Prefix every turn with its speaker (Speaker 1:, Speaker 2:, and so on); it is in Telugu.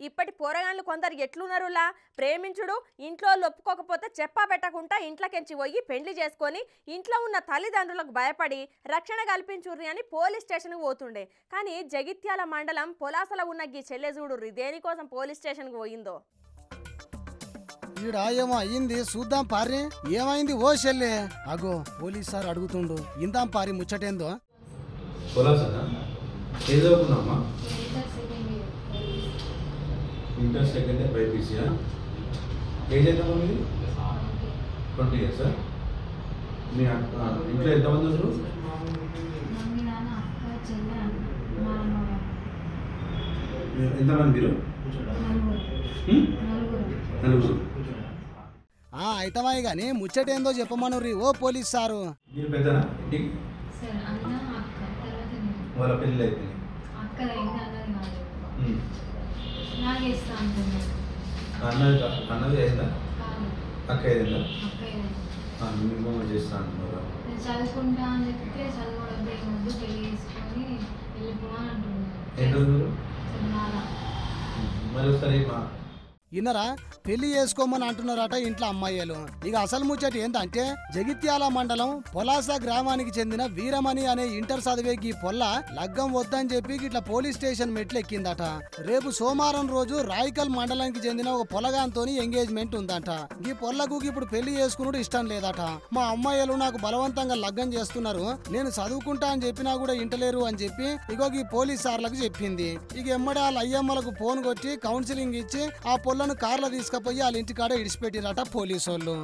Speaker 1: ఇప్పటి పోరగాన్లు కొందరు ఎట్లున్నారులా ప్రేమించుడు ఇంట్లో ఒప్పుకోకపోతే చెప్పా పెట్టకుండా ఇంట్లోకెంచి పోయి పెండ్లి చేసుకొని ఇంట్లో ఉన్న తల్లిదండ్రులకు భయపడి రక్షణ కల్పించుర్రి అని పోలీస్ స్టేషన్కి పోతుండే. కానీ జగిత్యాల మండలం పొలాసల ఉన్న ఈ చెల్లె చూడుర్రి దేనికోసం పోలీస్ స్టేషన్కి పోయిందో.
Speaker 2: ఈడ ఏమో అయ్యింది చూద్దాం పారి. ఏమైంది ఓ చెల్లె? అగో పోలీస్ సార్ అడుగుతుండు, ఇందాం పారి ముచ్చటేందో.
Speaker 3: Inter second year BiPC. Age ఎంతమ్మా మీది? 20 years. మీ ఇంట్లో ఎంతమంది ఉంటారు? ఎంతమంది మీరు? నలుగురు.
Speaker 2: అయితమాయి గాని ముచ్చటేందో చెప్పమనుర్రి ఓ పోలీస్ సారు.
Speaker 3: మీరు పెద్దనా ఇంటికి? వాళ్ళ పెళ్ళి అయిపోయింది. అన్నది అయిందా? అక్క అయిందా? మిమ్మల్ని చేస్తా అంటున్నారా?
Speaker 4: చదువుకుంటా అని చెప్తే చదువుకోవడం ముందు పెళ్లి చేసుకొని వెళ్ళిపోవని
Speaker 3: అంటున్నారు. మరి ఒకసారి
Speaker 2: ఇన్నరా పెళ్లి చేసుకోమని అంటున్నారట ఇంట్లో అమ్మాయిలు. ఇక అసలు ముచ్చట ఏంటంటే జగిత్యాల మండలం పొలాస గ్రామానికి చెందిన వీరమణి అనే ఇంటర్ చదివేకి పొల్ల లగ్గం వద్దని చెప్పి ఇట్లా పోలీస్ స్టేషన్ మెట్లు ఎక్కిందట. రేపు సోమవారం రోజు రాయికల్ మండలానికి చెందిన ఒక పొలగాంతోని ఎంగేజ్మెంట్ ఉందట. ఈ పొల్లకు ఇప్పుడు పెళ్లి చేసుకున్నాడు ఇష్టం లేదట. మా అమ్మాయిలు నాకు బలవంతంగా లగ్గం చేస్తున్నారు, నేను చదువుకుంటా అని చెప్పినా కూడా ఇంటలేరు అని చెప్పి ఇగో ఈ పోలీస్ సార్లకు చెప్పింది. ఇక ఎమ్మడే వాళ్ళ అయ్యమ్మలకు ఫోన్ కొట్టి కౌన్సిలింగ్ ఇచ్చి ఆ పొల్లను కార్లో తీసుకుపోయి వాళ్ళ ఇంటికాడ ఇడిచిపెట్టిరట పోలీసు వాళ్ళు.